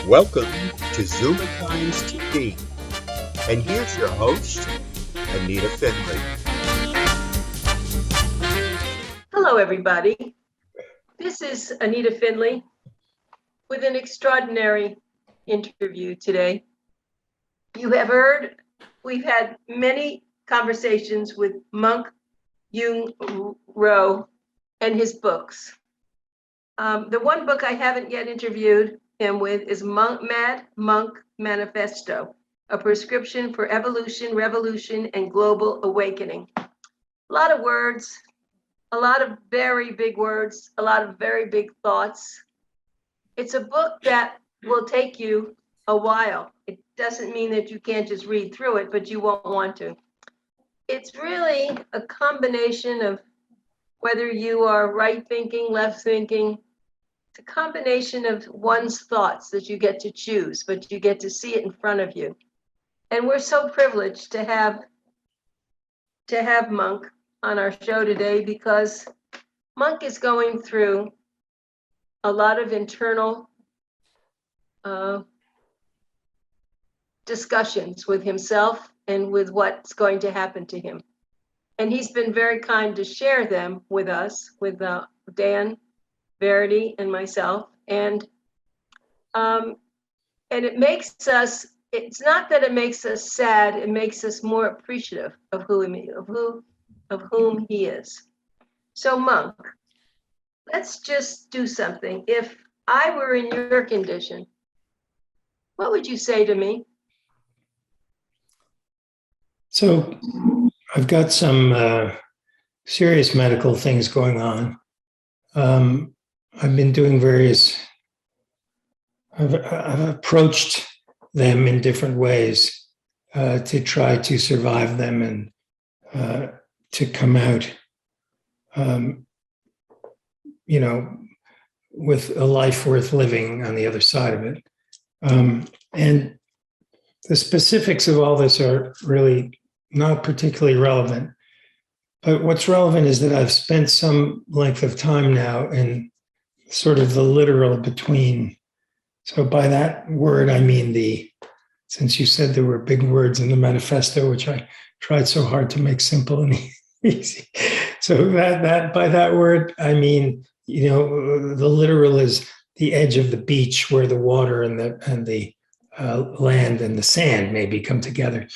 Welcome to ZOOMERTIMES TV. And here's your host, Anita Finley. Hello, everybody. This is Anita Finley with an extraordinary interview today. You have heard, we've had many conversations with Monk Rowe and his books. The one book I haven't yet interviewed him with is Monk Manifesto, a prescription for evolution, revolution, and global awakening. A lot of words, a lot of very big words, a lot of very big thoughts. It's a book that will take you a while. It doesn't mean that you can't just read through it, but you won't want to. It's really a combination of whether you are right thinking, left thinking. It's a combination of one's thoughts that you get to choose, but you get to see it in front of you. And we're so privileged to have Monk on our show today because Monk is going through a lot of internal discussions with himself and with what's going to happen to him. And he's been very kind to share them with us, with Dan, Verity, and myself. And it makes us, it's not that it makes us sad, it makes us more appreciative of whom he is. So Monk, let's just do something. If I were in your condition, what would you say to me? So I've got some serious medical things going on. I've been doing I've approached them in different ways to try to survive them and to come out, with a life worth living on the other side of it. And the specifics of all this are really not particularly relevant. But what's relevant is that I've spent some length of time now in sort of the literal between. So by that word, I mean since you said there were big words in the manifesto, which I tried so hard to make simple and easy. So that by that word, I mean, the literal is the edge of the beach where the water and the land and the sand maybe come together.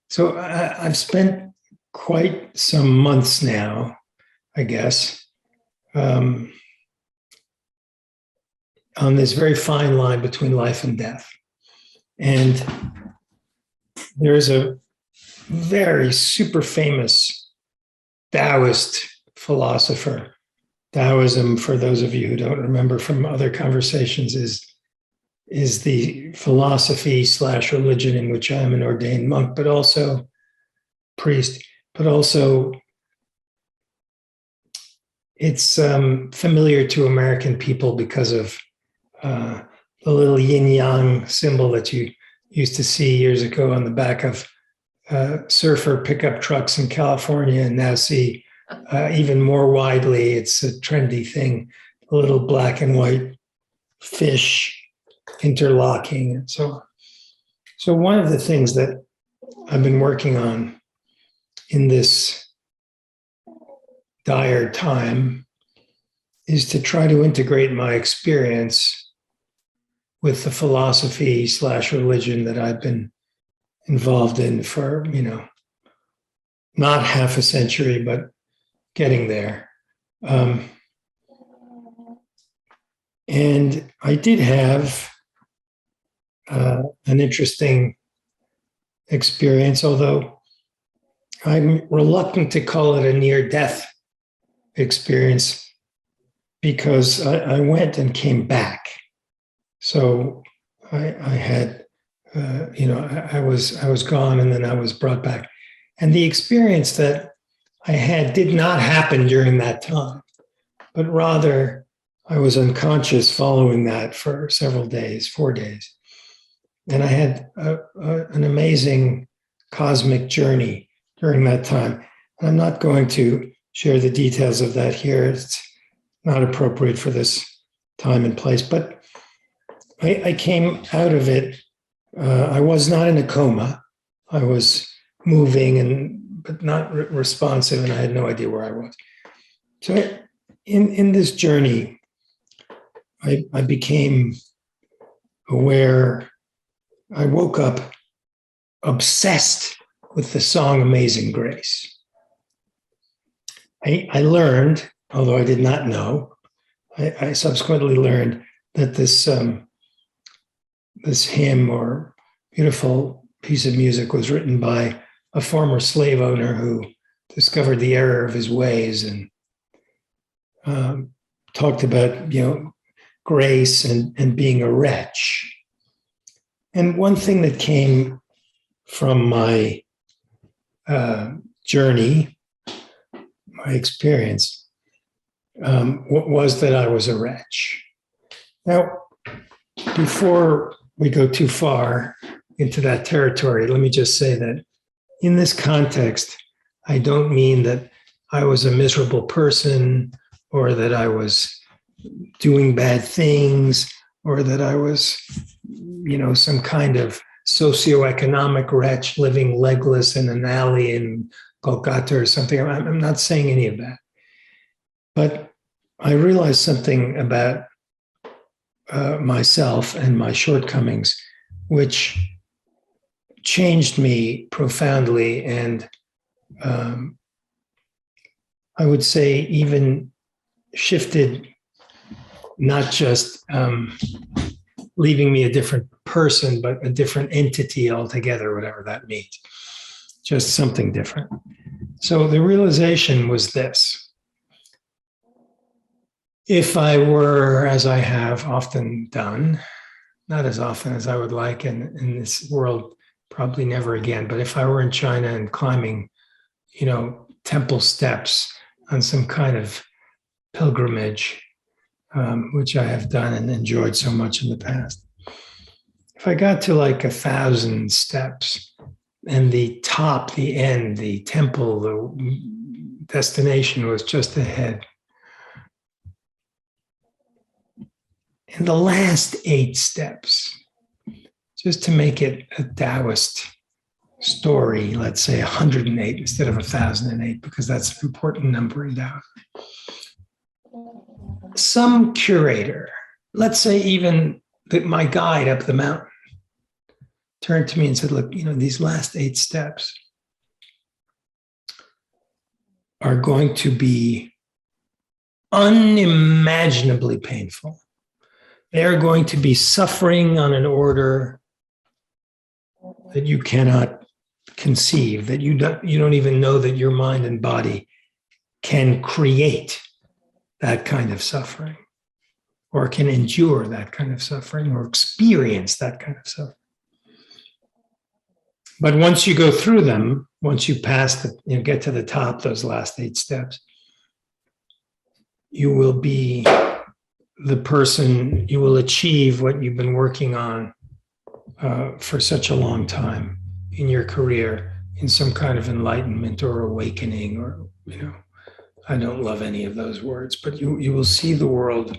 So I've spent quite some months now, I guess, on this very fine line between life and death. And there's a very super famous Taoist philosopher. Taoism, for those of you who don't remember from other conversations, is the philosophy / religion in which I am an ordained monk, but also priest, but also it's familiar to American people because of the little yin-yang symbol that you used to see years ago on the back of surfer pickup trucks in California, and now see even more widely. It's a trendy thing, a little black and white fish interlocking and so on. So one of the things that I've been working on in this dire time is to try to integrate my experience with the philosophy / religion that I've been involved in for, not half a century, but getting there. And I did have an interesting experience, although I'm reluctant to call it a near-death experience because I went and came back. So I had, I was gone and then I was brought back. And the experience that I had did not happen during that time, but rather I was unconscious following that for several days, 4 days. And I had an amazing cosmic journey during that time. And I'm not going to share the details of that here. It's not appropriate for this time and place. But I came out of it. I was not in a coma. I was moving but not responsive, and I had no idea where I was. So in this journey, I became aware. I woke up obsessed with the song Amazing Grace. I learned, although I did not know, I subsequently learned that this hymn or beautiful piece of music was written by a former slave owner who discovered the error of his ways and talked about, grace and being a wretch. And one thing that came from my journey, my experience, was that I was a wretch. Now, before we go too far into that territory, let me just say that in this context, I don't mean that I was a miserable person or that I was doing bad things or that I was, some kind of socioeconomic wretch living legless in an alley in Kolkata or something. I'm not saying any of that. But I realized something about myself and my shortcomings, which changed me profoundly and I would say even shifted, not just leaving me a different person, but a different entity altogether, whatever that means, just something different. So the realization was this. If I were, as I have often done, not as often as I would like in this world, probably never again, but if I were in China and climbing, temple steps on some kind of pilgrimage, which I have done and enjoyed so much in the past. If I got to like 1,000 steps and the top, the end, the temple, the destination was just ahead, in the last 8 steps, just to make it a Taoist story, let's say 108 instead of 1,008, because that's an important number in Tao. Some curator, let's say even my guide up the mountain, turned to me and said, look, these last 8 steps are going to be unimaginably painful. They are going to be suffering on an order that you cannot conceive, that you don't even know that your mind and body can create that kind of suffering or can endure that kind of suffering or experience that kind of suffering. But once you go through them, once you pass get to the top, those last 8 steps, you will be the person, you will achieve what you've been working on for such a long time in your career, in some kind of enlightenment or awakening, or, I don't love any of those words, but you will see the world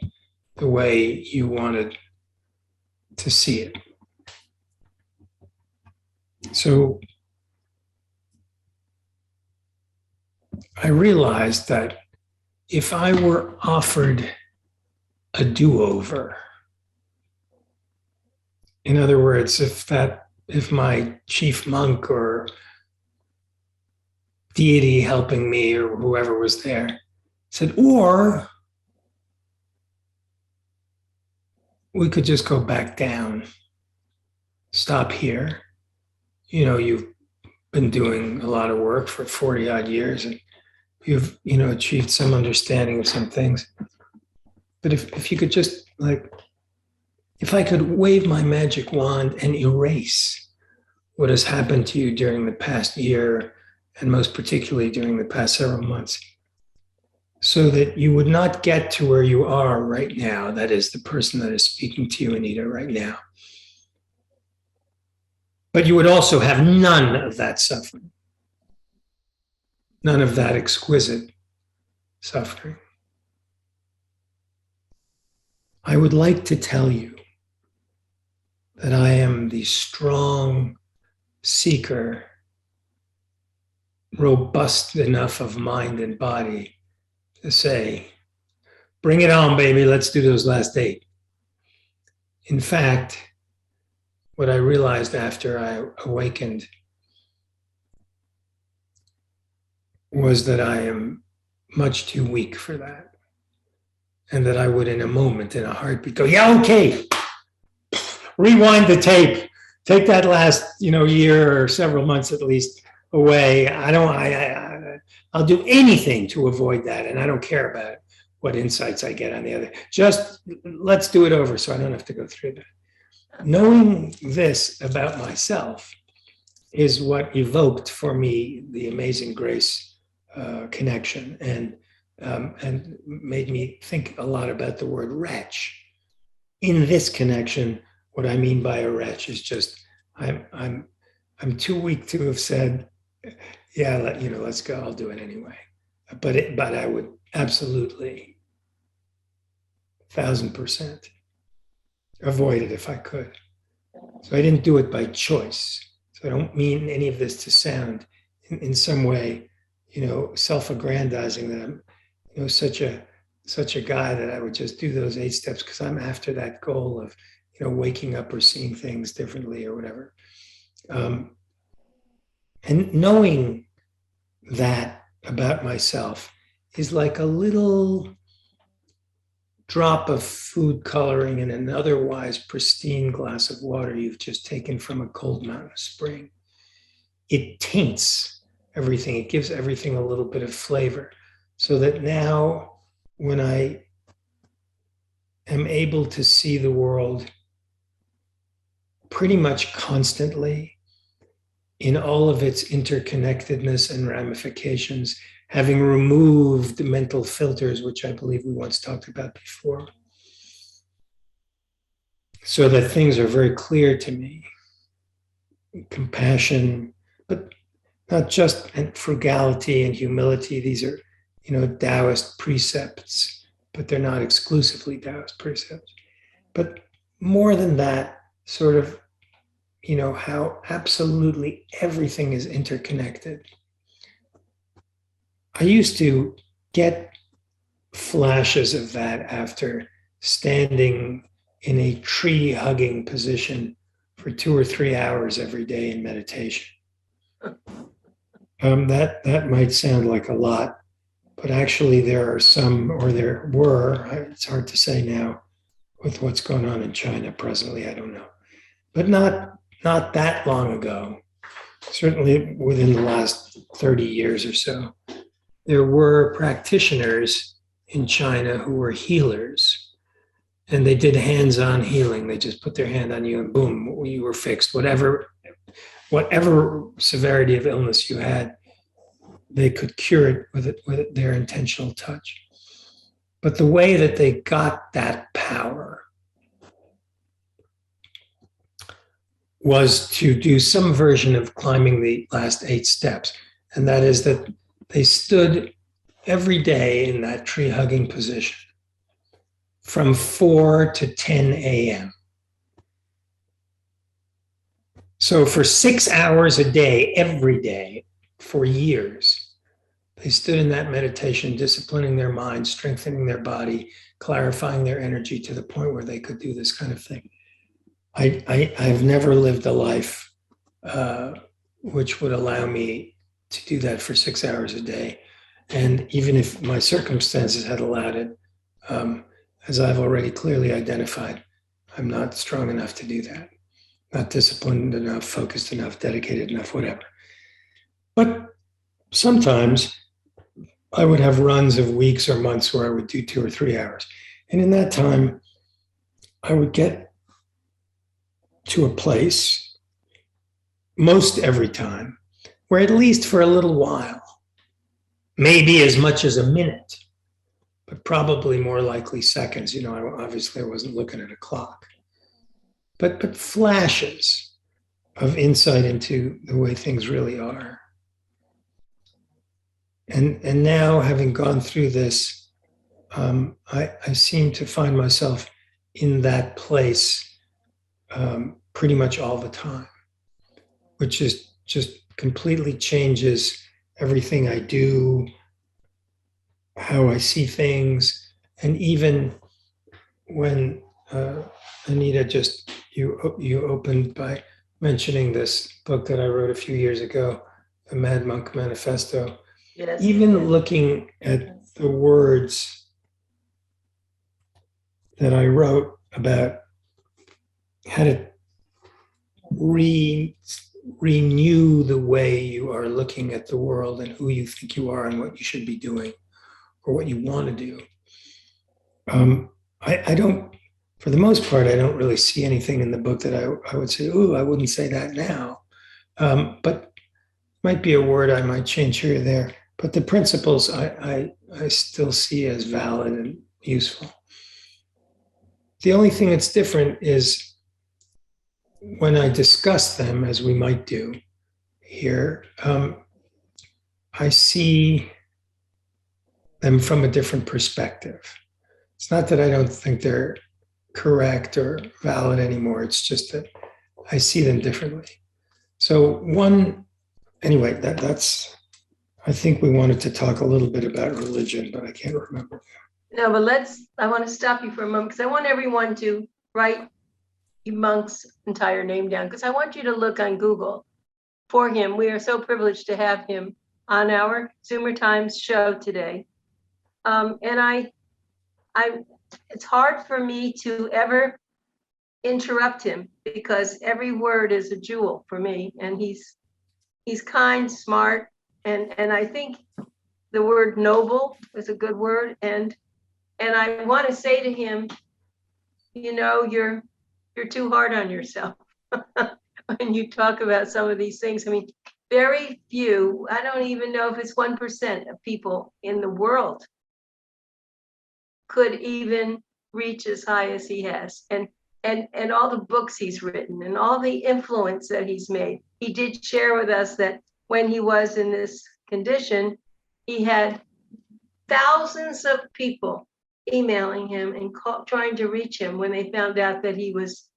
the way you wanted to see it. So I realized that if I were offered a do-over, in other words, if my chief monk or deity helping me or whoever was there said, or we could just go back down, stop here. You've been doing a lot of work for 40 odd years and you've, achieved some understanding of some things. But if you could just if I could wave my magic wand and erase what has happened to you during the past year, and most particularly during the past several months, so that you would not get to where you are right now, that is the person that is speaking to you, Anita, right now. But you would also have none of that suffering, none of that exquisite suffering. I would like to tell you that I am the strong seeker, robust enough of mind and body to say, bring it on, baby, let's do those last 8. In fact, what I realized after I awakened was that I am much too weak for that. And that I would, in a moment, in a heartbeat, go, yeah, okay, rewind the tape, take that last, year or several months at least away. I'll do anything to avoid that. And I don't care about what insights I get on the other. Just let's do it over so I don't have to go through that. Knowing this about myself is what evoked for me the Amazing Grace connection and made me think a lot about the word wretch. In this connection, what I mean by a wretch is just I'm too weak to have said, yeah, let's go. I'll do it anyway. But I would absolutely 1,000% avoid it if I could. So I didn't do it by choice. So I don't mean any of this to sound in some way, self-aggrandizing that I'm, such a guy that I would just do those 8 steps because I'm after that goal of, waking up or seeing things differently or whatever. And knowing that about myself is like a little drop of food coloring in an otherwise pristine glass of water you've just taken from a cold mountain spring. It taints everything. It gives everything a little bit of flavor. So that now when I am able to see the world pretty much constantly in all of its interconnectedness and ramifications, having removed the mental filters, which I believe we once talked about before, so that things are very clear to me. Compassion, but not just frugality and humility. These are, Taoist precepts, but they're not exclusively Taoist precepts. But more than that, sort of, how absolutely everything is interconnected. I used to get flashes of that after standing in a tree-hugging position for 2 or 3 hours every day in meditation. That might sound like a lot, but actually there are some, or there were, it's hard to say now with what's going on in China presently, I don't know, but not that long ago, certainly within the last 30 years or so, there were practitioners in China who were healers, and they did hands-on healing. They just put their hand on you and boom, you were fixed. Whatever severity of illness you had, they could cure it with their intentional touch. But the way that they got that power was to do some version of climbing the last 8 steps. And that is that they stood every day in that tree-hugging position from 4 to 10 a.m. So for 6 hours a day, every day, for years, they stood in that meditation, disciplining their mind, strengthening their body, clarifying their energy to the point where they could do this kind of thing. I've never lived a life which would allow me to do that for 6 hours a day. And even if my circumstances had allowed it, as I've already clearly identified, I'm not strong enough to do that. Not disciplined enough, focused enough, dedicated enough, whatever. But sometimes I would have runs of weeks or months where I would do 2 or 3 hours. And in that time, I would get to a place, most every time, where at least for a little while, maybe as much as a minute, but probably more likely seconds. Obviously I wasn't looking at a clock, but flashes of insight into the way things really are. And now, having gone through this, I seem to find myself in that place pretty much all the time, which is just completely changes everything I do, how I see things. And even when Anita, just you opened by mentioning this book that I wrote a few years ago, the Monk Manifesto. Yes. Even looking at the words that I wrote about how to renew the way you are looking at the world and who you think you are and what you should be doing or what you want to do. I don't, for the most part, I don't really see anything in the book that I would say, oh, I wouldn't say that now. But might be a word I might change here or there. But the principles I still see as valid and useful. The only thing that's different is when I discuss them, as we might do here, I see them from a different perspective. It's not that I don't think they're correct or valid anymore. It's just that I see them differently. So anyway, that's, I think we wanted to talk a little bit about religion, but I can't remember. No, but I want to stop you for a moment because I want everyone to write Monk's entire name down because I want you to look on Google for him. We are so privileged to have him on our Zoomer Times show today. And it's hard for me to ever interrupt him because every word is a jewel for me. And he's kind, smart, and I think the word noble is a good word. And I want to say to him, you're too hard on yourself when you talk about some of these things. I mean, very few, I don't even know if it's 1% of people in the world could even reach as high as he has. And all the books he's written and all the influence that he's made. He did share with us that when he was in this condition, he had thousands of people emailing him and trying to reach him when they found out that he was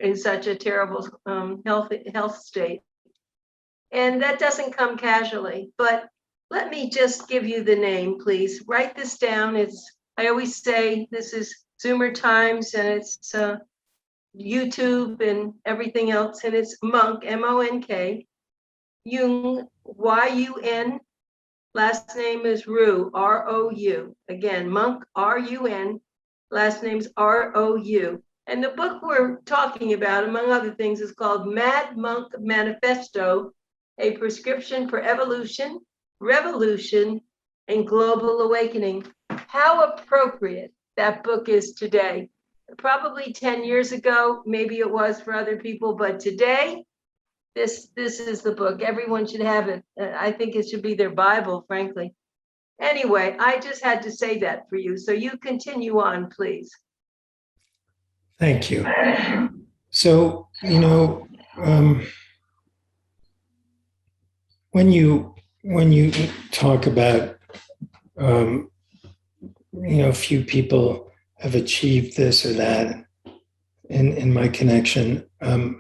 in such a terrible health state. And that doesn't come casually, but let me just give you the name, please. Write this down. I always say this is Zoomer Times and it's YouTube and everything else, and it's Monk, M-O-N-K, Jung, Y-U-N, last name is Rou, R-O-U. Again, Monk, R-U-N, last name's R-O-U. And the book we're talking about, among other things, is called Monk Manifesto, A Prescription for Evolution, Revolution, and Global Awakening. How appropriate that book is today. Probably 10 years ago, maybe it was for other people, but today, this is the book. Everyone should have it. I think it should be their Bible, frankly. Anyway, I just had to say that for you. So you continue on, please. Thank you. So, when you talk about, few people have achieved this or that in my connection, I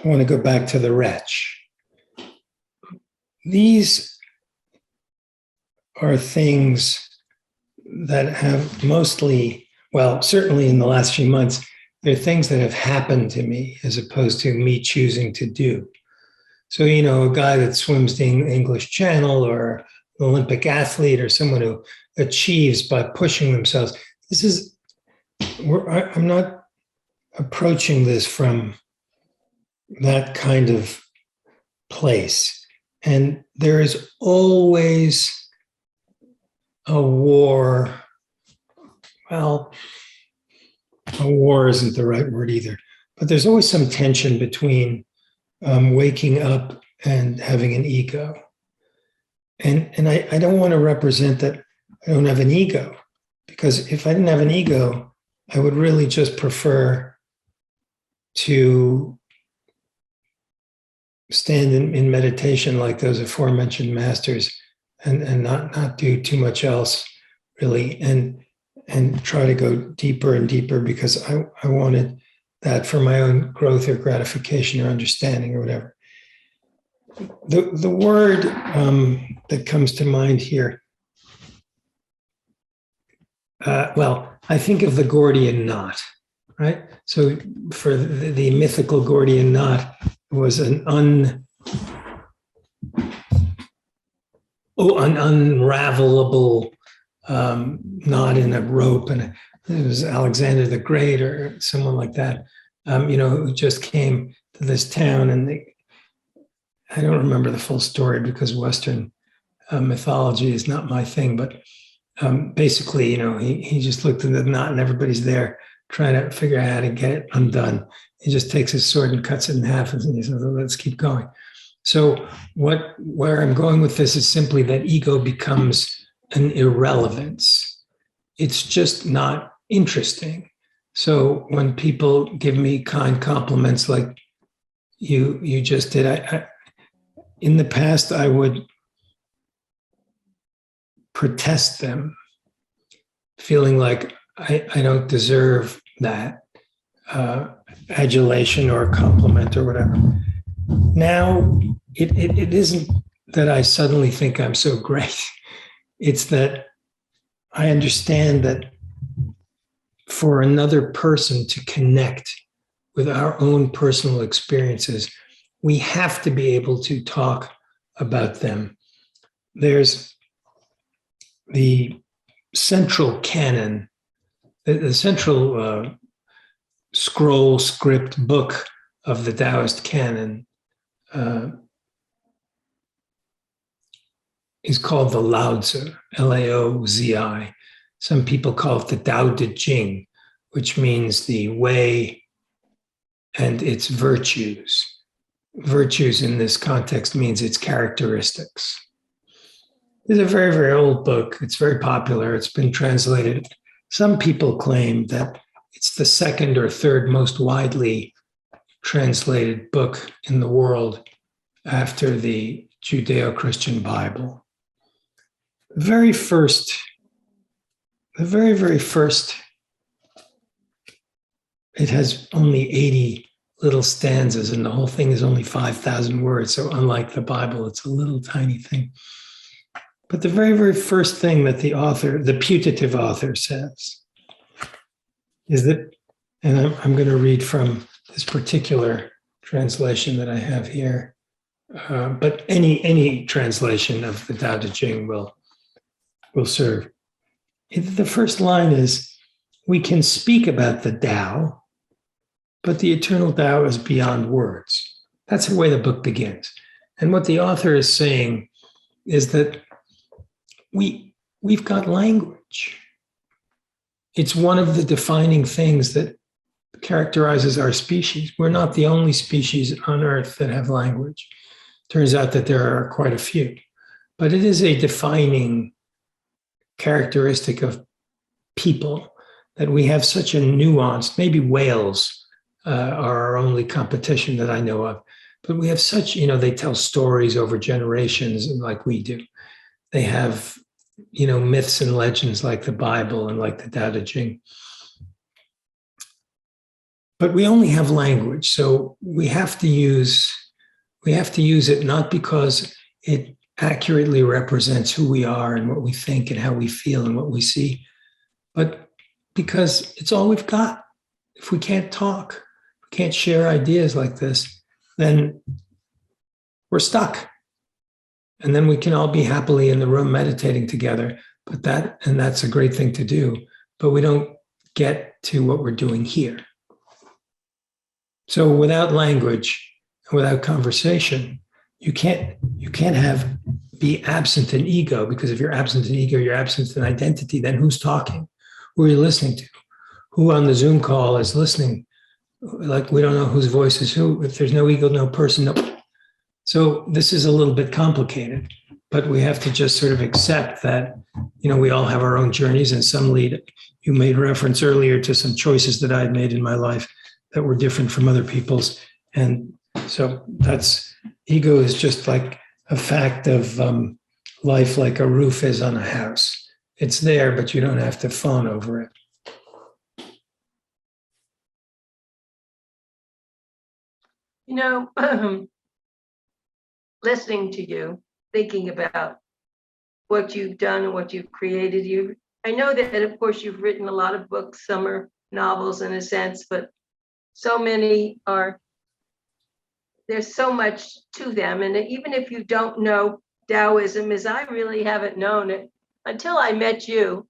want to go back to the wretch. These are things that have mostly, well, certainly in the last few months, they're things that have happened to me as opposed to me choosing to do. So, a guy that swims the English Channel or an Olympic athlete or someone who achieves by pushing themselves. I'm not approaching this from that kind of place. And there is always a war. Well, a war isn't the right word either, but there's always some tension between waking up and having an ego. And I don't want to represent that I don't have an ego, because if I didn't have an ego, I would really just prefer to stand in meditation like those aforementioned masters and not do too much else really, and try to go deeper and deeper, because I wanted that for my own growth or gratification or understanding or whatever. The word that comes to mind here, well, I think of the Gordian knot, right? So for the mythical Gordian knot, it was an unravelable knot in a rope, and it was Alexander the Great or someone like that, who just came to this town, and I don't remember the full story because Western mythology is not my thing, but basically, he just looked at the knot and everybody's there trying to figure out how to get it undone. He just takes his sword and cuts it in half, and he says, let's keep going. So where I'm going with this is simply that ego becomes an irrelevance. It's just not interesting. So when people give me kind compliments like you just did, I in the past, I would protest them, feeling like I don't deserve that adulation or compliment or whatever. Now, it isn't that I suddenly think I'm so great. It's that I understand that for another person to connect with our own personal experiences, we have to be able to talk about them. There's the central canon, the central scroll script book of the Taoist canon is called the Laozi, Laozi. Some people call it the Tao Te Ching, which means the way and its virtues. Virtues in this context means its characteristics. It's a very, very old book. It's very popular. It's been translated. Some people claim that it's the second or third most widely translated book in the world after the Judeo-Christian Bible. The very, very first, it has only 80 little stanzas, and the whole thing is only 5,000 words. So unlike the Bible, it's a little tiny thing. But the very, very first thing that the author, the putative author, says is that, and I'm going to read from this particular translation that I have here, but any translation of the Tao Te Ching will serve. The first line is, we can speak about the Tao, but the eternal Tao is beyond words. That's the way the book begins. And what the author is saying is that we've got language. It's one of the defining things that characterizes our species. We're not the only species on Earth that have language. Turns out that there are quite a few. But it is a defining characteristic of people that we have such a nuanced, maybe whales are our only competition that I know of, but we have such, they tell stories over generations like we do. They have, myths and legends like the Bible and like the Tao Te Ching. But we only have language, so we have to use it not because it accurately represents who we are and what we think and how we feel and what we see, but because it's all we've got. If we can't talk, we can't share ideas like this, then we're stuck. And then we can all be happily in the room meditating together, that's a great thing to do, but we don't get to what we're doing here. So without language and without conversation, you can't be absent in ego, because if you're absent in ego, you're absent in identity. Then who's talking? Who are you listening to? Who on the Zoom call is listening? Like, we don't know whose voice is who. If there's no ego, no person, no. So this is a little bit complicated, but we have to just sort of accept that, we all have our own journeys, and some lead. You made reference earlier to some choices that I had made in my life that were different from other people's. And so ego is just like a fact of life, like a roof is on a house. It's there, but you don't have to fawn over it. You know, listening to you, thinking about what you've done and what you've created, I know that, of course, you've written a lot of books. Some are novels in a sense, but so many are, there's so much to them. And even if you don't know Taoism, as I really haven't known it until I met you,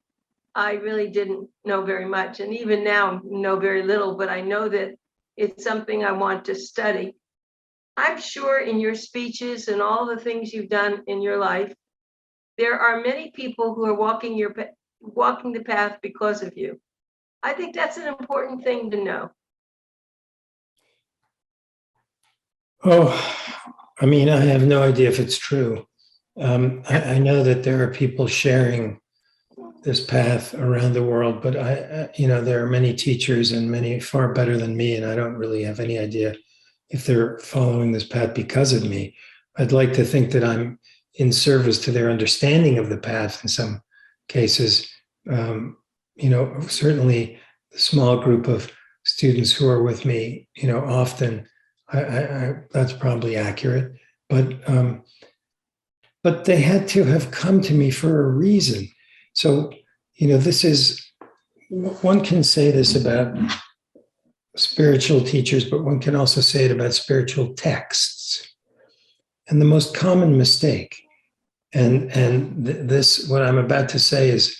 I really didn't know very much. And even now, know very little, but I know that it's something I want to study. I'm sure in your speeches and all the things you've done in your life, there are many people who are walking the path because of you. I think that's an important thing to know. Oh, I mean, I have no idea if it's true. I know that there are people sharing this path around the world, but there are many teachers and many far better than me, and I don't really have any idea if they're following this path because of me. I'd like to think that I'm in service to their understanding of the path in some cases. Certainly the small group of students who are with me, often I that's probably accurate, but they had to have come to me for a reason. So, this is, one can say this about spiritual teachers, but one can also say it about spiritual texts. And the most common mistake, and this, what I'm about to say is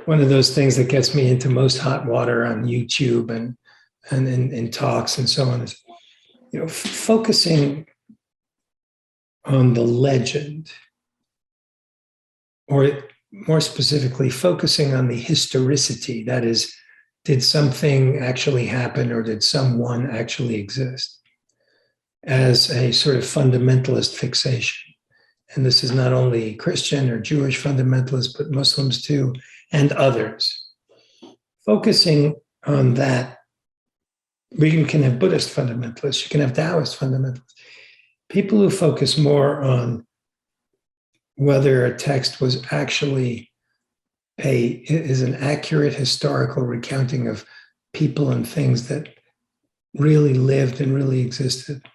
one of those things that gets me into most hot water on YouTube and in talks and so on, is, focusing on the legend, or more specifically, focusing on the historicity. That is, did something actually happen, or did someone actually exist, as a sort of fundamentalist fixation. And this is not only Christian or Jewish fundamentalists, but Muslims too, and others. Focusing on that, we can have Buddhist fundamentalists, you can have Taoist fundamentalists. People who focus more on whether a text was actually is an accurate historical recounting of people and things that really lived and really existed,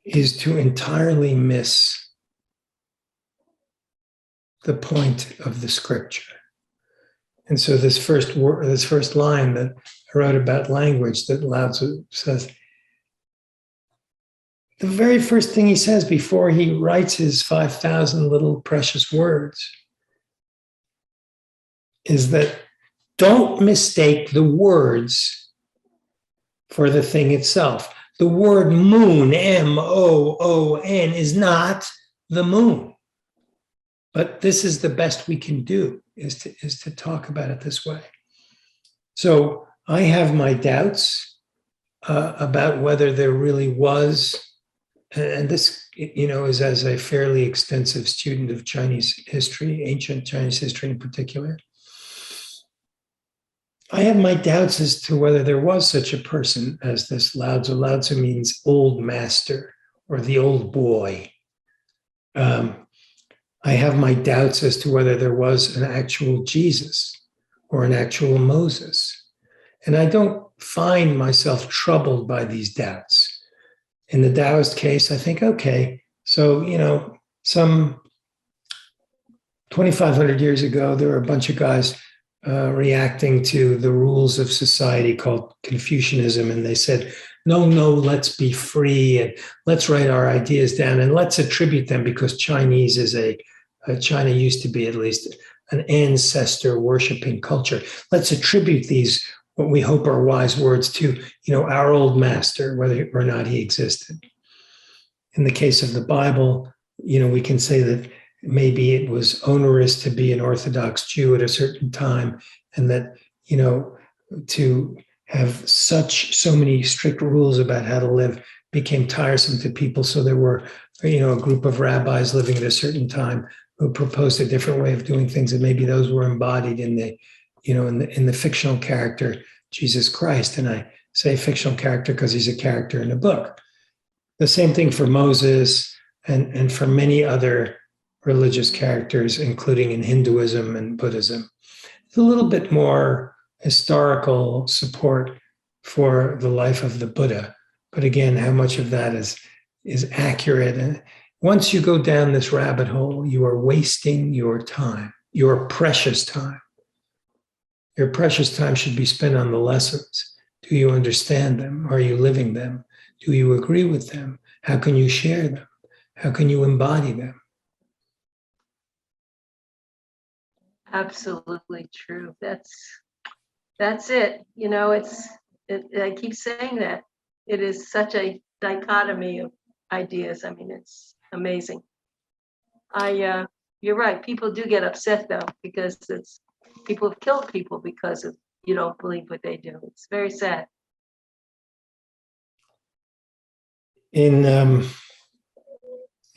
is to entirely miss the point of the scripture. And so this first line that I wrote about language, that Lao Tzu says, the very first thing he says before he writes his 5,000 little precious words is that don't mistake the words for the thing itself. The word moon, M-O-O-N, is not the moon. But this is the best we can do, is to talk about it this way. So I have my doubts about whether there really was, and this, is as a fairly extensive student of Chinese history, ancient Chinese history in particular. I have my doubts as to whether there was such a person as this Lao Tzu. Lao Tzu means old master, or the old boy. I have my doubts as to whether there was an actual Jesus or an actual Moses. And I don't find myself troubled by these doubts. In the Taoist case, I think, okay, so, some 2,500 years ago, there were a bunch of guys reacting to the rules of society called Confucianism. And they said, no, let's be free, and let's write our ideas down, and let's attribute them, because Chinese is China used to be at least an ancestor worshiping culture. Let's attribute these, what we hope are wise words, to, our old master, whether or not he existed. In the case of the Bible, we can say that maybe it was onerous to be an Orthodox Jew at a certain time, and that, to have so many strict rules about how to live became tiresome to people. So there were, a group of rabbis living at a certain time who proposed a different way of doing things, and maybe those were embodied in the, in the fictional character, Jesus Christ. And I say fictional character because he's a character in a book. The same thing for Moses and for many other religious characters, including in Hinduism and Buddhism. It's a little bit more historical support for the life of the Buddha. But again, how much of that is accurate? And once you go down this rabbit hole, you are wasting your time, your precious time. Your precious time should be spent on the lessons. Do you understand them? Are you living them? Do you agree with them? How can you share them? How can you embody them? Absolutely true. That's it. You know, I keep saying that. It is such a dichotomy of ideas. I mean, it's amazing. You're right. People do get upset though, because people have killed people because of you don't believe what they do. It's very sad. In the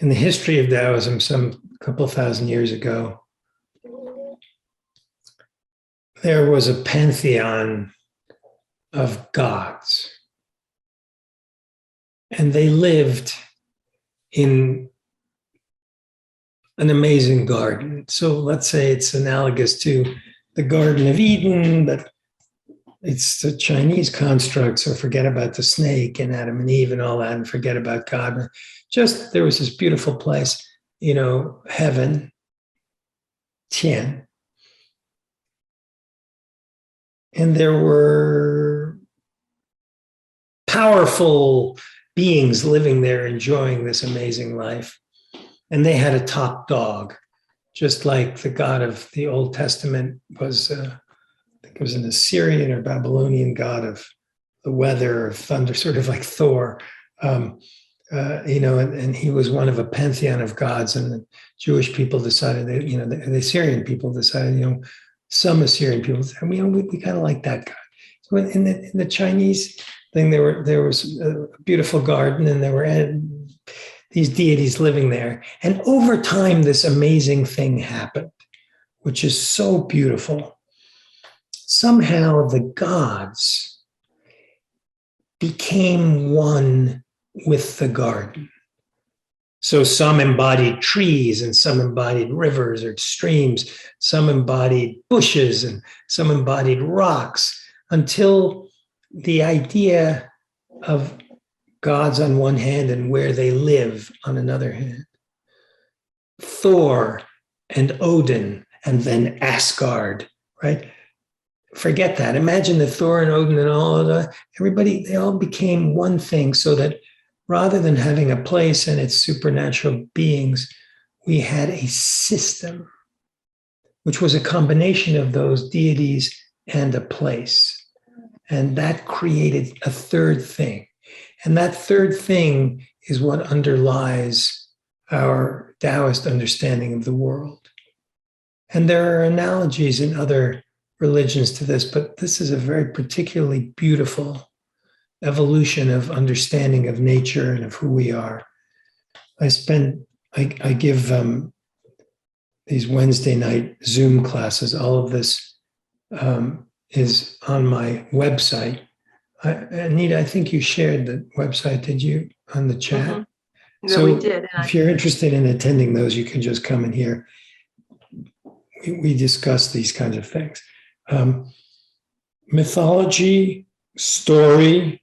history of Taoism, some couple thousand years ago, there was a pantheon of gods. And they lived in an amazing garden. So let's say it's analogous to the Garden of Eden, but it's the Chinese construct. So forget about the snake and Adam and Eve and all that, and forget about God. Just there was this beautiful place, heaven, Tian. And there were powerful beings living there, enjoying this amazing life. And they had a top dog, just like the God of the Old Testament was, I think it was an Assyrian or Babylonian god of the weather, of thunder, sort of like Thor. And he was one of a pantheon of gods. And the Jewish people decided that, the Assyrian people decided, some Assyrian people said, we kind of like that guy. So in the Chinese thing, there was a beautiful garden, and there were these deities living there. And over time, this amazing thing happened, which is so beautiful. Somehow the gods became one with the garden. So some embodied trees, and some embodied rivers or streams, some embodied bushes, and some embodied rocks, until the idea of gods on one hand and where they live on another hand. Thor and Odin, and then Asgard, right? Forget that. Imagine that Thor and Odin and all of that, everybody, they all became one thing, so that rather than having a place and its supernatural beings, we had a system, which was a combination of those deities and a place. And that created a third thing. And that third thing is what underlies our Taoist understanding of the world. And there are analogies in other religions to this, but this is a very particularly beautiful evolution of understanding of nature and of who we are. I give these Wednesday night Zoom classes. All of this is on my website. Anita, I think you shared the website, did you, on the chat? Mm-hmm. No, So we did. If you're interested in attending those, you can just come in here. We discuss these kinds of things. Mythology, story,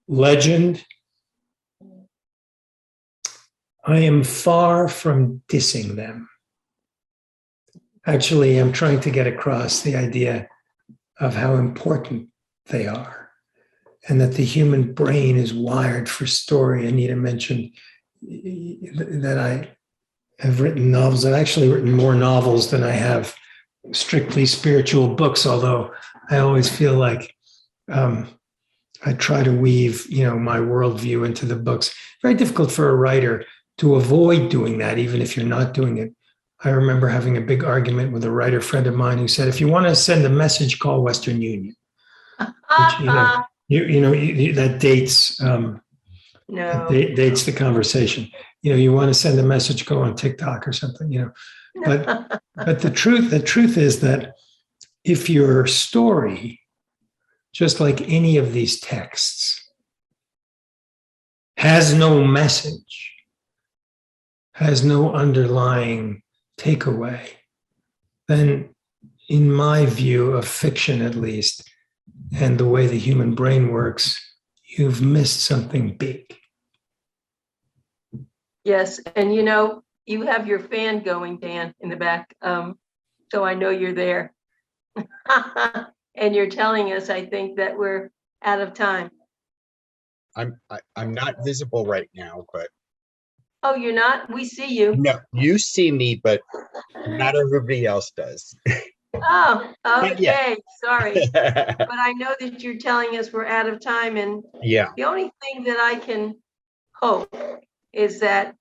legend. I am far from dissing them. Actually, I'm trying to get across the idea of how important they are, and that the human brain is wired for story. Anita mentioned that I have written novels. I've actually written more novels than I have strictly spiritual books, although I always feel like I try to weave, my worldview into the books. Very difficult for a writer to avoid doing that, even if you're not doing it. I remember having a big argument with a writer friend of mine who said, if you want to send a message, call Western Union. Which, that dates dates the conversation. You want to send a message, go on TikTok or something, But the truth is that if your story, just like any of these texts, has no message, has no underlying takeaway, then in my view of fiction, at least, and the way the human brain works, you've missed something big. Yes, and you have your fan going, Dan, in the back, so I know you're there. And you're telling us, I think, that we're out of time. I'm not visible right now, but Oh, you're not? We see you. no, you see me, but not everybody else does. Oh, Not yet. okay, sorry. But I know that you're telling us we're out of time, and Yeah. the only thing that I can hope is that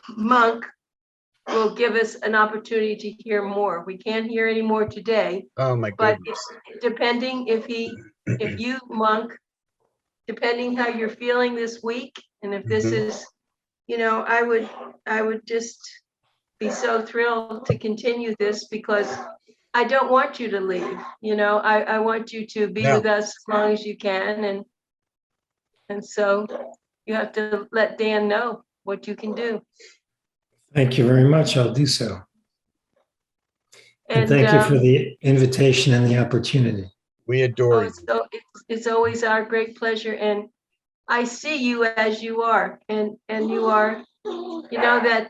Monk will give us an opportunity to hear more. We can't hear any more today, Oh my but goodness. depending if you, Monk, depending how you're feeling this week, and if this is, I would just be so thrilled to continue this, because I don't want you to leave. I want you to be No. with us as long as you can, and so you have to let Dan know what you can do. Thank you very much. I'll do so. And And thank you for the invitation and the opportunity. We adore you. so it's always our great pleasure, and I see you as you are, and you are, that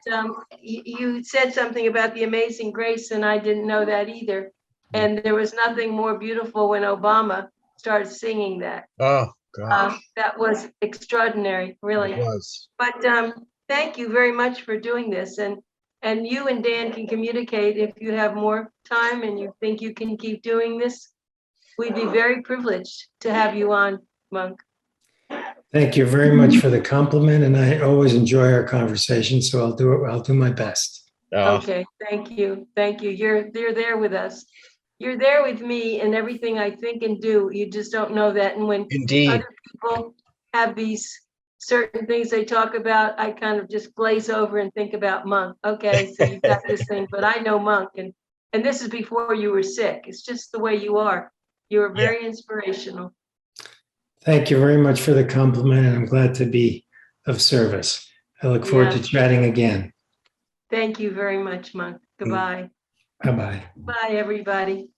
you said something about the Amazing Grace, and I didn't know that either. And there was nothing more beautiful when Obama started singing that. Oh gosh. That was extraordinary, really. It was. But thank you very much for doing this, and you and Dan can communicate if you have more time and you think you can keep doing this. We'd be very privileged to have you on, Monk. Thank you very much for the compliment, and I always enjoy our conversation, so I'll do my best. Oh, Okay, thank you. You're there with us. You're there with me in everything I think and do. You just don't know that. And when indeed. other people have these certain things they talk about, I kind of just glaze over and think about Monk. Okay, so you've got this thing, but I know Monk, and this is before you were sick. It's just the way you are. You're very inspirational. Thank you very much for the compliment, and I'm glad to be of service. I look forward to chatting again. Thank you very much, Monk. Goodbye. Bye-bye. Bye, everybody.